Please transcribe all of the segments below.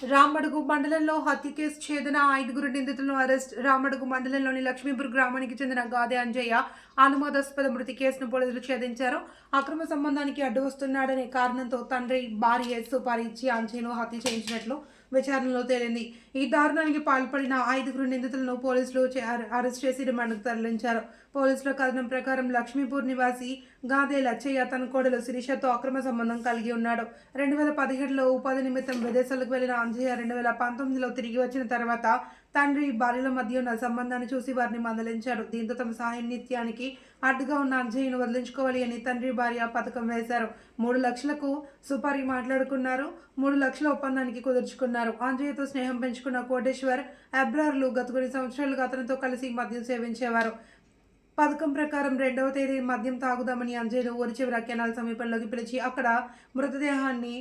రామడుగు మండలంలో హత్య కేసు ఛేదన 5 నిందితులను అరెస్ట్. రామడుగు మండలంలోని లక్ష్మీపూర్ గ్రామానికి చెందిన గాదె అంజయ్య అనుమానాస్పద మృతి కేసును పోలీసులు ఛేదించారు. అక్రమ సంబంధానికి అడ్డు వస్తున్నాడనే కారణంతో తండ్రి భార్య సుపారీ ఇచ్చి అంజయ్యను హత్య చేయించినట్లు విచారణలో తేలింది. ఈ దారుణానికి పాల్పడిన 5 నిందితులను పోలీసులు అరెస్ట్ చేసి రిమాండ్కు తరలించారు. పోలీసుల కథనం ప్రకారం లక్ష్మీపూర్ నివాసి గాదె లచ్చయ్య తన కోడలు శిరీషతో అక్రమ సంబంధం కలిగి ఉన్నాడు. 2017లో ఉపాధి నిమిత్తం విదేశాలకు వెళ్లిన అంజయ్య 2019లో తిరిగి వచ్చిన తర్వాత తండ్రి భార్యల మధ్య ఉన్న సంబంధాన్ని చూసి వారిని మందలించాడు. దీంతో తమ సాహిత్యానికి అడ్డుగా ఉన్న అంజయ్యను వదిలించుకోవాలి అని తండ్రి భార్య పథకం వేశారు. 3 లక్షలకు సుపారీ మాట్లాడుకున్నారు. 3 లక్షల ఒప్పందానికి కుదుర్చుకున్నారు. అంజయ్యతో స్నేహం పెంచుకున్న కోటేశ్వర్ అబ్రార్లు గత కొన్ని సంవత్సరాలుగా అతనితో కలిసి మద్యం సేవించేవారు. పథకం ప్రకారం 2వ తేదీ మద్యం తాగుదామని అంజయ్యను ఊరి చివర కెనాల్ సమీపంలోకి పిలిచి అక్కడ మృతదేహాన్ని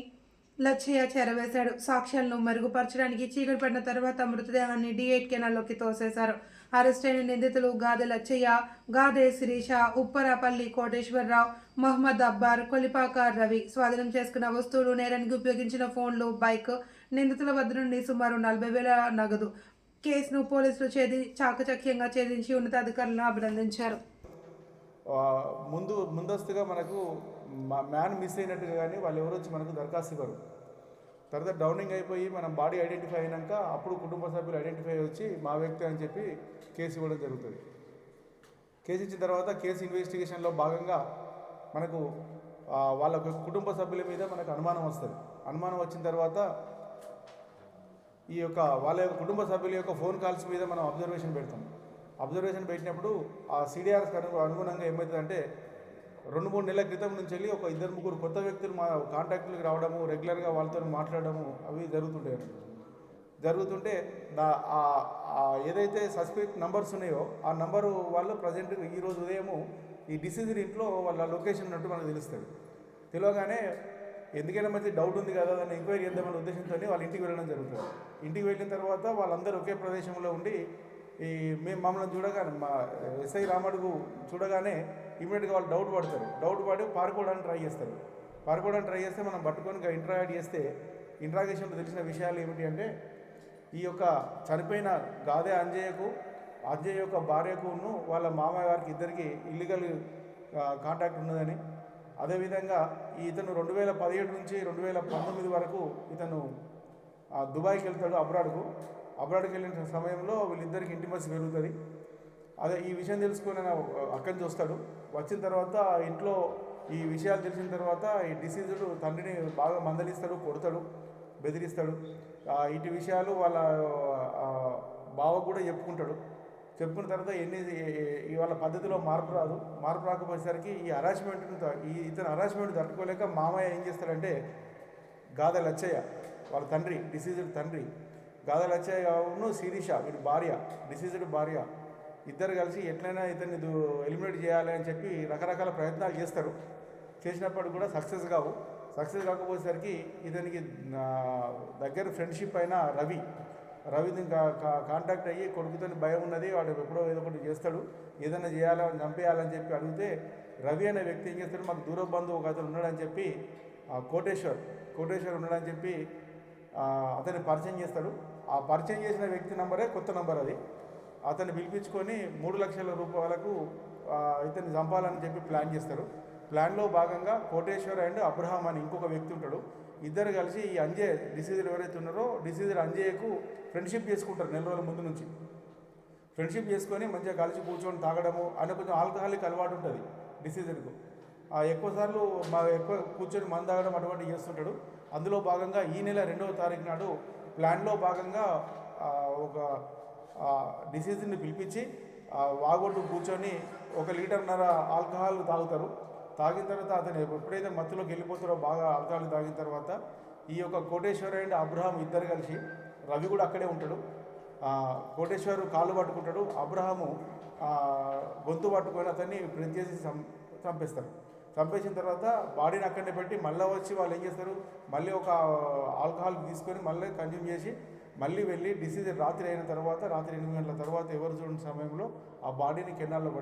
లచ్చయ్య చేరవేశాడు. సాక్ష్యాలను మెరుగుపరచడానికి చీకటి పడిన తర్వాత మృతదేహాన్ని D8 కెనాల్లోకి తోసేశారు. అరెస్ట్ అయిన నిందితులు గాదె లచ్చయ్య, గాదె శిరీష, ఉప్పరపల్లి కోటేశ్వరరావు, మహమ్మద్ అబ్బార్, కొలిపాక రవి. స్వాధీనం చేసుకున్న వస్తువులు, నేరానికి ఉపయోగించిన ఫోన్లు, బైక్, నిందితుల వద్ద నుండి సుమారు 40,000 నగదు. కేసును పోలీసులు చాకచక్యంగా ఛేదించి ఉన్నతాధికారులను అభినందించారు. ముందస్తుగా మనకు మ్యాన్ మిస్ అయినట్టుగా కానీ వాళ్ళు ఎవరు వచ్చి మనకు దరఖాస్తు ఇవ్వరు. తర్వాత డౌనింగ్ అయిపోయి మనం బాడీ ఐడెంటిఫై అయినాక అప్పుడు కుటుంబ సభ్యులు ఐడెంటిఫై వచ్చి మా వ్యక్తి అని చెప్పి కేసు ఇవ్వడం జరుగుతుంది. కేసు ఇచ్చిన తర్వాత కేసు ఇన్వెస్టిగేషన్లో భాగంగా మనకు వాళ్ళ కుటుంబ సభ్యుల మీద మనకు అనుమానం వస్తుంది. అనుమానం వచ్చిన తర్వాత వాళ్ళ యొక్క కుటుంబ సభ్యుల యొక్క ఫోన్ కాల్స్ మీద మనం అబ్జర్వేషన్ పెడతాం. అబ్జర్వేషన్ పెట్టినప్పుడు ఆ CDRకి అనుగుణంగా ఏమవుతుందంటే 2-3 నెలల క్రితం నుంచి వెళ్ళి ఒక 2-3 కొత్త వ్యక్తులు మా కాంటాక్ట్లకు రావడము, రెగ్యులర్గా వాళ్ళతో మాట్లాడడము అవి జరుగుతుంటే ఏదైతే సస్పెక్ట్ నంబర్స్ ఉన్నాయో ఆ నంబరు వాళ్ళు ప్రజెంట్ ఈరోజు ఉదయము ఈ డిసీజ్డ్ ఇంట్లో వాళ్ళ లొకేషన్ ఉన్నట్టు మనకు తెలుస్తుంది. తెలియగానే ఎందుకైనా మంచి డౌట్ ఉంది కదా దాన్ని ఎంక్వైరీ చేద్దామనే ఉద్దేశంతో వాళ్ళ ఇంటికి వెళ్ళడం జరుగుతుంది. ఇంటికి వెళ్ళిన తర్వాత వాళ్ళందరూ ఒకే ప్రదేశంలో ఉండి మేము మమ్మల్ని చూడగానే మా ఎస్ఐ రామడుగు చూడగానే ఇమీడియట్గా వాళ్ళు డౌట్ పడి పారిపోవడానికి ట్రై చేస్తే మనం పట్టుకొని ఇంట్రాక్ట్ చేస్తే ఇంట్రాగేషన్లో తెలిసిన విషయాలు ఏమిటి అంటే ఈ యొక్క చనిపోయిన గాదె అంజయ్య యొక్క భార్యకును వాళ్ళ మామయ్య గారికి ఇద్దరికి ఇల్లీగల్ కాంటాక్ట్ ఉన్నదని, అదేవిధంగా ఇతను 2017 నుంచి 2019 వరకు ఇతను దుబాయ్కి వెళ్తాడు. అబ్రాడ్కి వెళ్ళిన సమయంలో వీళ్ళిద్దరికి ఇంటిమసీ పెరుగుతుంది. అదే ఈ విషయం తెలుసుకుని అక్కడి నుంచి వస్తాడు. వచ్చిన తర్వాత ఇంట్లో ఈ విషయాలు తెలిసిన తర్వాత ఈ డిసీజుడు తండ్రిని బాగా మందలిస్తాడు, కొడతాడు, బెదిరిస్తాడు. ఇటు విషయాలు వాళ్ళ బావకు కూడా చెప్పుకున్న తర్వాత వాళ్ళ పద్ధతిలో మార్పు రాకపోయేసరికి ఇతను హరాస్మెంట్ తట్టుకోలేక మామయ్య ఏం చేస్తాడంటే గాదె లచ్చయ్య వాళ్ళ తండ్రి, డిసీజుడ్ తండ్రి గాదె లచ్చయ్యను శిరీష వీడి భార్య, డిసీజుడ్ భార్య ఇద్దరు కలిసి ఎట్లయినా ఇతన్ని ఎలిమినేట్ చేయాలి అని చెప్పి రకరకాల ప్రయత్నాలు చేసినప్పుడు కూడా సక్సెస్ కాకపోయేసరికి ఇతనికి దగ్గర ఫ్రెండ్షిప్ అయిన రవిని కాంటాక్ట్ అయ్యి కొడుకుతో భయం ఉన్నది, వాడు ఎప్పుడో ఏదో ఒకటి చేస్తాడు, ఏదైనా చంపేయాలని చెప్పి అడిగితే రవి అనే వ్యక్తి ఏం చేస్తాడు, మాకు దూర బంధువు ఒక అతను ఉన్నాడని చెప్పి కోటేశ్వర్ ఉన్నాడని చెప్పి అతన్ని పరిచయం చేస్తాడు. ఆ పరిచయం చేసిన వ్యక్తి నంబరే కొత్త నంబర్ అది. అతన్ని పిలిపించుకొని 3 లక్షల రూపాయలకు ఇతన్ని చంపాలని చెప్పి ప్లాన్ చేస్తారు. ప్లాన్లో భాగంగా కోటేశ్వర్ అండ్ అబ్రహాం అని ఇంకొక వ్యక్తి ఉంటాడు. ఇద్దరు కలిసి ఈ అంజయ్ డిసీజర్ ఎవరైతే ఉన్నారో డిసీజర్ అంజయ్యకు ఫ్రెండ్షిప్ చేసుకుంటారు. 4 రోజుల ముందు నుంచి ఫ్రెండ్షిప్ చేసుకొని మంచిగా కలిసి కూర్చొని తాగడము అని కొంచెం ఆల్కహాలిక్ అలవాటు ఉంటుంది డిసీజర్కు. ఎక్కువసార్లు ఎక్కువ కూర్చొని మందు తాగడం అటువంటివి చేస్తుంటాడు. అందులో భాగంగా ఈ నెల 2వ తారీఖు నాడు ప్లాన్లో భాగంగా ఒక డిసీజర్ని పిలిపించి వాగొట్టు కూర్చొని 1.5 లీటర్ ఆల్కహాల్ తాగుతారు. తాగిన తర్వాత అతను ఎప్పుడైతే మత్తులోకి వెళ్ళిపోతారో బాగా ఆల్కహాల్ తాగిన తర్వాత ఈ యొక్క కోటేశ్వర్ అండ్ అబ్రహాం ఇద్దరు కలిసి, రవి కూడా అక్కడే ఉంటాడు, కోటేశ్వర్ కాళ్ళు పట్టుకుంటాడు, అబ్రహాము గొంతు పట్టుకొని అతన్ని ప్రెస్ చేసి చంపేసిన తర్వాత బాడీని అక్కడనే పెట్టి మళ్ళీ వచ్చి వాళ్ళు ఏం చేస్తారు, మళ్ళీ ఒక ఆల్కహాల్ తీసుకొని మళ్ళీ కన్జ్యూమ్ చేసి మళ్ళీ వెళ్ళి డిసీజ్ రాత్రి 8 గంటల తర్వాత ఎవరు చూడని సమయంలో ఆ బాడీని కెనాల్లో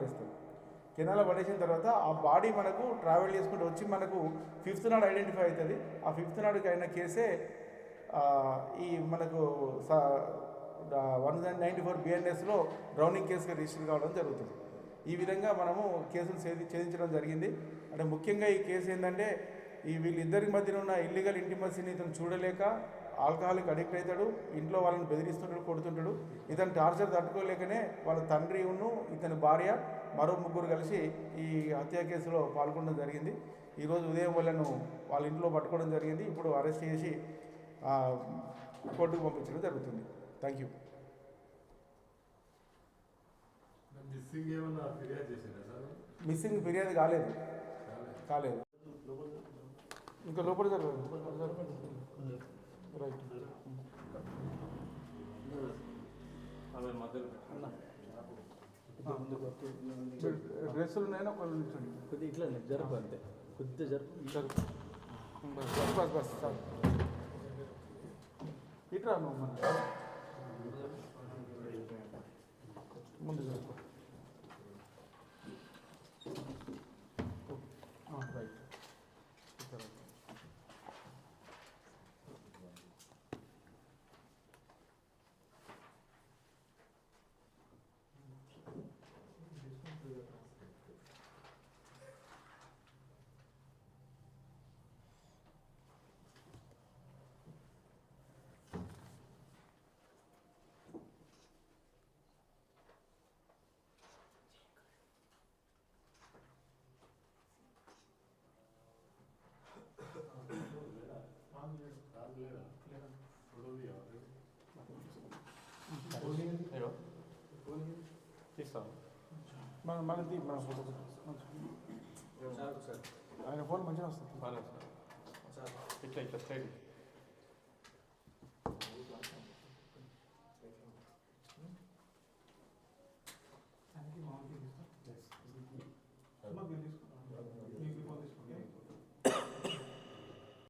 పడేసిన తర్వాత ఆ బాడీ మనకు ట్రావెల్ చేసుకుంటూ వచ్చి మనకు 5th నాడు ఐడెంటిఫై అవుతుంది. ఆ 5th నాడుకి అయిన కేసే ఈ మనకు 194 బిఎన్ఎస్లో డ్రౌనింగ్ కేసుగా రిజిస్టర్ కావడం జరుగుతుంది. ఈ విధంగా మనము కేసులు ఛేదించడం జరిగింది. అంటే ముఖ్యంగా ఈ కేసు ఏంటంటే వీళ్ళిద్దరి మధ్యన ఉన్న ఇల్లీగల్ ఇంటిమసీని ఇతను చూడలేక ఆల్కహాల్కి అడిక్ట్ అవుతాడు, ఇంట్లో వాళ్ళని బెదిరిస్తుంటాడు, కొడుతుంటాడు. ఇతను టార్చర్ తట్టుకోలేకనే వాళ్ళ తండ్రి ఇతని భార్య మరో ముగ్గురు కలిసి ఈ హత్య కేసులో పాల్గొనడం జరిగింది. ఈరోజు ఉదయం వాళ్ళ ఇంట్లో పట్టుకోవడం జరిగింది. ఇప్పుడు అరెస్ట్ చేసి కోర్టుకు పంపించడం జరుగుతుంది. Thank you. మిస్సింగ్ ఫిర్యాదు కాలేదు ఇంకా లోపల జరగదు. రైట్ డ్రెస్సులు ఉన్నాయని ఒక నిల్చోండి. కొద్దిగా ఇట్లా జరుపు అంతే, కొద్దిగా జరుపు. బస్ సార్ ఇట్రా నువ్వు ముందు జరుపు. రైట్ మన ఫోటో ఆయన ఫోన్ మంచిగా వస్తుంది. ఇట్లా స్ట్రైట్